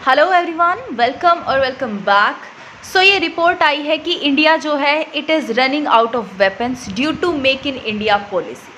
Hello everyone, welcome back. So ये report आई है कि इंडिया जो है it is running out of weapons due to make in India policy.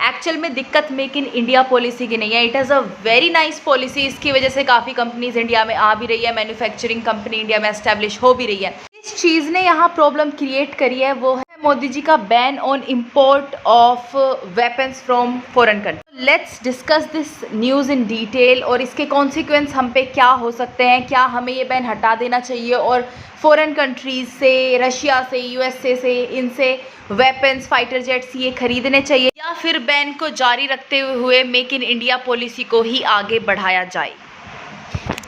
Actual में दिक्कत मेक इन इंडिया पॉलिसी की नहीं है, it is a very nice policy. इसकी वजह से काफ़ी कंपनीज इंडिया में आ भी रही है, मैन्युफैक्चरिंग कंपनी इंडिया में एस्टेब्लिश हो भी रही है। इस चीज़ ने यहाँ प्रॉब्लम क्रिएट करी है वो है मोदी जी का ban on import of weapons from foreign country. Let's discuss this news in detail और इसके कॉन्सिक्वेंस हम पे क्या हो सकते हैं। क्या हमें ये बैन हटा देना चाहिए और फॉरेन कंट्रीज से, रशिया से, यूएसए से, इनसे वेपन्स, फाइटर जेट्स ये खरीदने चाहिए, या फिर बैन को जारी रखते हुए मेक इन इंडिया पॉलिसी को ही आगे बढ़ाया जाए।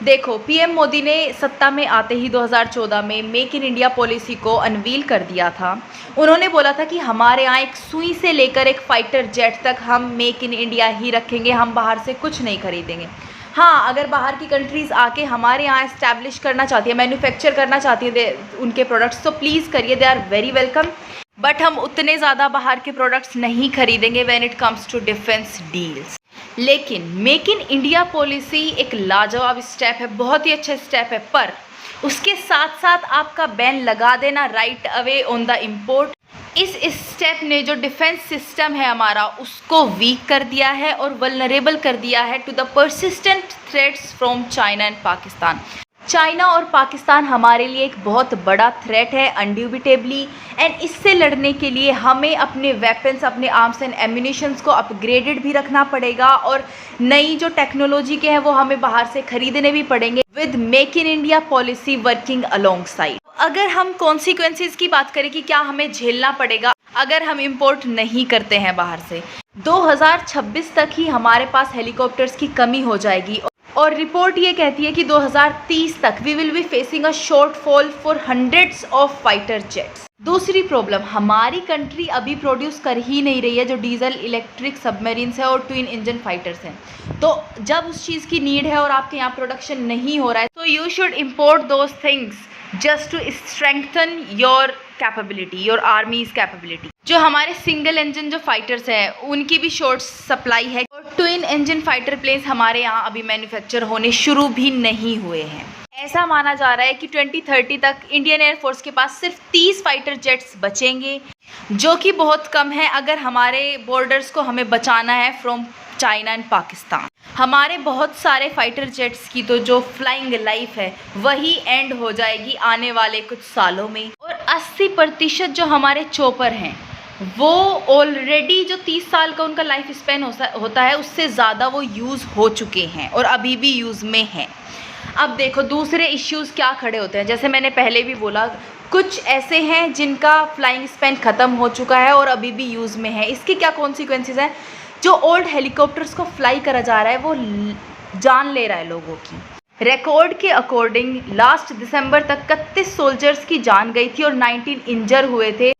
देखो, पीएम मोदी ने सत्ता में आते ही 2014 में मेक इन इंडिया पॉलिसी को अनवील कर दिया था। उन्होंने बोला था कि हमारे यहाँ एक सुई से लेकर एक फाइटर जेट तक हम मेक इन इंडिया ही रखेंगे, हम बाहर से कुछ नहीं खरीदेंगे। हाँ, अगर बाहर की कंट्रीज़ आके हमारे यहाँ इस्टेब्लिश करना चाहती है, मैन्युफैक्चर करना चाहती है उनके प्रोडक्ट्स, तो प्लीज़ करिए, they are very welcome. But हम उतने ज़्यादा बाहर के प्रोडक्ट्स नहीं खरीदेंगे when it comes to defence deals. लेकिन मेक इन इंडिया पॉलिसी एक लाजवाब स्टेप है, बहुत ही अच्छा स्टेप है, पर उसके साथ साथ आपका बैन लगा देना right away on the import, इस स्टेप ने जो डिफेंस सिस्टम है हमारा उसको वीक कर दिया है और वल्नरेबल कर दिया है to the persistent threats from China and Pakistan. China और पाकिस्तान हमारे लिए एक बहुत बड़ा थ्रेट है अनड्यूबिटेबली, एंड इससे लड़ने के लिए हमें अपने वेपन्स, अपने आर्म्स एंड एम्यूनिशंस को अपग्रेडेड भी रखना पड़ेगा और नई जो टेक्नोलॉजी के हैं वो हमें बाहर से खरीदने भी पड़ेंगे with make in India policy working along side. अगर हम कॉन्सिक्वेंसेस की बात करें कि क्या हमें झेलना पड़ेगा अगर हम इम्पोर्ट नहीं करते हैं बाहर से, 2026 तक ही हमारे पास हेलीकॉप्टर्स की कमी हो जाएगी और रिपोर्ट ये कहती है कि 2030 तक we will be facing a shortfall for hundreds of fighter jets. दूसरी प्रॉब्लम, हमारी कंट्री अभी प्रोड्यूस कर ही नहीं रही है जो डीजल इलेक्ट्रिक सबमरीन्स है और ट्विन इंजन फाइटर्स हैं। तो जब उस चीज़ की नीड है और आपके यहाँ प्रोडक्शन नहीं हो रहा है, तो you should import those things just to strengthen your capability, your army's capability. जो हमारे सिंगल इंजन जो फाइटर्स हैं उनकी भी शॉर्ट सप्लाई है और ट्विन इंजन फाइटर प्लेन्स हमारे यहाँ अभी मैन्युफैक्चर होने शुरू भी नहीं हुए हैं। ऐसा माना जा रहा है कि 2030 तक इंडियन एयरफोर्स के पास सिर्फ 30 फाइटर जेट्स बचेंगे, जो कि बहुत कम है अगर हमारे बॉर्डर्स को हमें बचाना है फ्रॉम चाइना एंड पाकिस्तान। हमारे बहुत सारे फाइटर जेट्स की तो जो फ्लाइंग लाइफ है वही एंड हो जाएगी आने वाले कुछ सालों में, और 80% जो हमारे चोपर हैं वो ऑलरेडी जो 30 साल का उनका लाइफ स्पैन होता है उससे ज़्यादा वो यूज़ हो चुके हैं और अभी भी यूज़ में हैं। अब देखो, दूसरे इश्यूज़ क्या खड़े होते हैं, जैसे मैंने पहले भी बोला, कुछ ऐसे हैं जिनका फ्लाइंग स्पैन ख़त्म हो चुका है और अभी भी यूज़ में है। इसके क्या कॉन्सिक्वेंसेस हैं? जो ओल्ड हेलीकॉप्टर्स को फ्लाई करा जा रहा है वो जान ले रहा है लोगों की। रिकॉर्ड के अकॉर्डिंग लास्ट दिसंबर तक 31 सोल्जर्स की जान गई थी और 19 इंजर हुए थे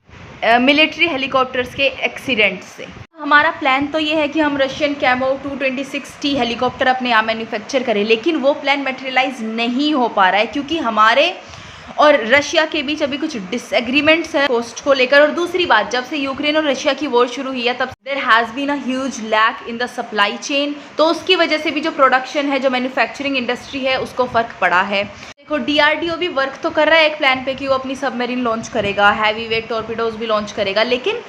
मिलिट्री हेलीकॉप्टर्स के एक्सीडेंट से। हमारा प्लान तो ये है कि हम रशियन कैमो 226T हेलीकॉप्टर अपने यहाँ मैन्युफैक्चर करें, लेकिन वो प्लान मटेरियलाइज नहीं हो पा रहा है क्योंकि हमारे और रशिया के बीच अभी कुछ डिसएग्रीमेंट्स है कॉस्ट को लेकर। और दूसरी बात, जब से यूक्रेन और रशिया की वॉर शुरू हुई है तब there has been a huge lack in the supply chain, तो उसकी वजह से भी जो प्रोडक्शन है, जो मैन्युफैक्चरिंग इंडस्ट्री है, उसको फ़र्क पड़ा है। देखो, डीआरडीओ भी वर्क तो कर रहा है एक प्लान पे कि वो अपनी सबमरीन लॉन्च करेगा, हैवी वेट टॉर्पीडोज भी लॉन्च करेगा, लेकिन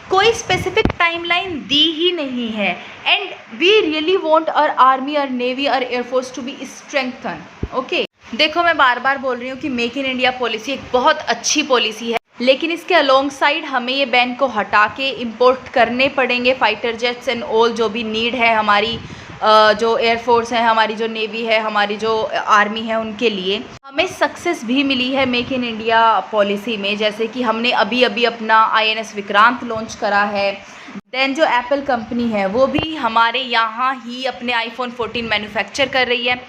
कोई स्पेसिफिक टाइमलाइन दी ही नहीं है। And we really want our army, our navy, our air force to be strengthen. Okay, देखो, मैं बार बार बोल रही हूँ कि मेक इन इंडिया पॉलिसी एक बहुत अच्छी पॉलिसी है, लेकिन इसके अलोंग साइड हमें ये बैन को हटा के इम्पोर्ट करने पड़ेंगे फाइटर जेट्स एंड ऑल जो भी नीड है हमारी जो एयरफोर्स है, हमारी जो नेवी है, हमारी जो आर्मी है, उनके लिए। हमें सक्सेस भी मिली है मेक इन इंडिया पॉलिसी में, जैसे कि हमने अभी अभी अपना INS विक्रांत लॉन्च करा है। देन जो एप्पल कंपनी है वो भी हमारे यहाँ ही अपने iPhone 14 मैन्युफैक्चर कर रही है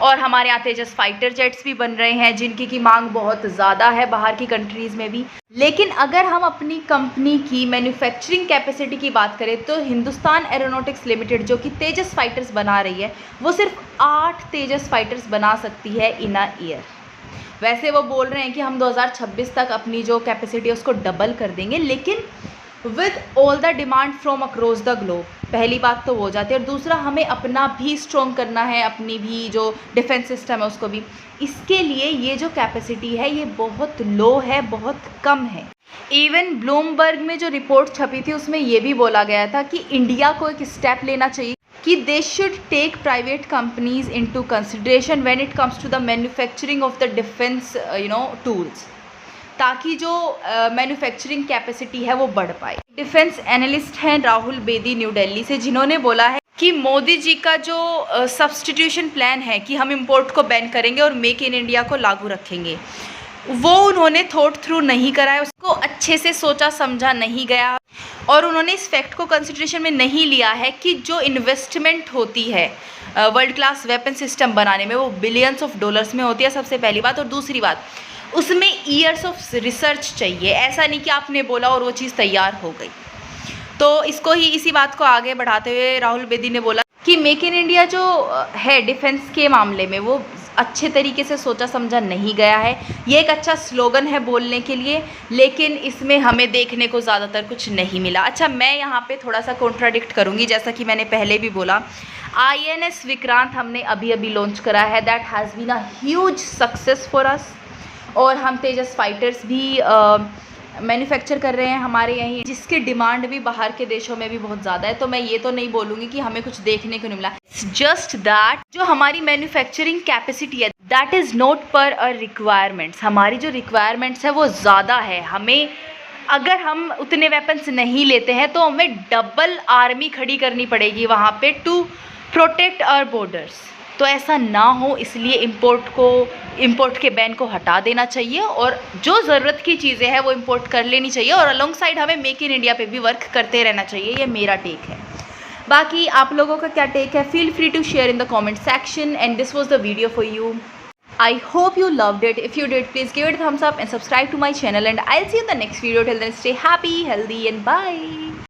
और हमारे यहाँ तेजस फाइटर जेट्स भी बन रहे हैं जिनकी की मांग बहुत ज़्यादा है बाहर की कंट्रीज़ में भी। लेकिन अगर हम अपनी कंपनी की मैन्युफैक्चरिंग कैपेसिटी की बात करें तो हिंदुस्तान एरोनॉटिक्स लिमिटेड जो कि तेजस फाइटर्स बना रही है वो सिर्फ 8 तेजस फाइटर्स बना सकती है इन अ ईयर। वैसे वो बोल रहे हैं कि हम 2026 तक अपनी जो कैपेसिटी है उसको डबल कर देंगे, लेकिन with all the demand from across the globe पहली बात तो वो हो जाती है, और दूसरा हमें अपना भी स्ट्रॉन्ग करना है, अपनी भी जो डिफेंस सिस्टम है उसको भी। इसके लिए ये जो कैपेसिटी है ये बहुत लो है, बहुत कम है। इवन ब्लूमबर्ग में जो रिपोर्ट छपी थी उसमें ये भी बोला गया था कि इंडिया को एक स्टेप लेना चाहिए कि they should take private companies into consideration when it comes to the manufacturing of the defence tools, ताकि जो मैन्युफैक्चरिंग कैपेसिटी है वो बढ़ पाए। डिफेंस एनालिस्ट हैं राहुल बेदी न्यू दिल्ली से, जिन्होंने बोला है कि मोदी जी का जो सब्सटीट्यूशन प्लान है कि हम इंपोर्ट को बैन करेंगे और मेक इन इंडिया को लागू रखेंगे, वो उन्होंने थॉट थ्रू नहीं करा है, उसको अच्छे से सोचा समझा नहीं गया, और उन्होंने इस फैक्ट को कंसिडरेशन में नहीं लिया है कि जो इन्वेस्टमेंट होती है वर्ल्ड क्लास वेपन सिस्टम बनाने में वो बिलियंस ऑफ डॉलर्स में होती है, सबसे पहली बात। और दूसरी बात, उसमें ईयर्स ऑफ रिसर्च चाहिए, ऐसा नहीं कि आपने बोला और वो चीज़ तैयार हो गई। तो इसको ही, इसी बात को आगे बढ़ाते हुए राहुल बेदी ने बोला कि मेक इन इंडिया जो है डिफेंस के मामले में वो अच्छे तरीके से सोचा समझा नहीं गया है। ये एक अच्छा स्लोगन है बोलने के लिए, लेकिन इसमें हमें देखने को ज़्यादातर कुछ नहीं मिला। अच्छा, मैं यहाँ पे थोड़ा सा कॉन्ट्राडिक्ट करूँगी, जैसा कि मैंने पहले भी बोला, INS विक्रांत हमने अभी अभी लॉन्च करा है, that has been a huge success for us, और हम तेजस फाइटर्स भी मैन्युफैक्चर कर रहे हैं हमारे यहीं, जिसकी डिमांड भी बाहर के देशों में भी बहुत ज़्यादा है। तो मैं ये तो नहीं बोलूँगी कि हमें कुछ देखने को नहीं मिला, जस्ट दैट जो हमारी मैन्युफैक्चरिंग कैपेसिटी है दैट इज़ नॉट पर अ रिक्वायरमेंट्स। हमारी जो रिक्वायरमेंट्स है वो ज़्यादा है, हमें अगर हम उतने वेपन्स नहीं लेते हैं तो हमें डबल आर्मी खड़ी करनी पड़ेगी वहाँ पे टू प्रोटेक्ट आवर बॉर्डर्स। तो ऐसा ना हो, इसलिए इंपोर्ट के बैन को हटा देना चाहिए, और जो ज़रूरत की चीज़ें हैं वो इंपोर्ट कर लेनी चाहिए, और अलोंग साइड हमें मेक इन इंडिया पे भी वर्क करते रहना चाहिए। ये मेरा टेक है। बाकी आप लोगों का क्या टेक है, feel free to share in the comment section, and this was the video for you. I hope you loved it. If you did, please give it a thumbs up and subscribe to my channel, and I'll see you in the next video. Till then, stay happy, healthy, and bye.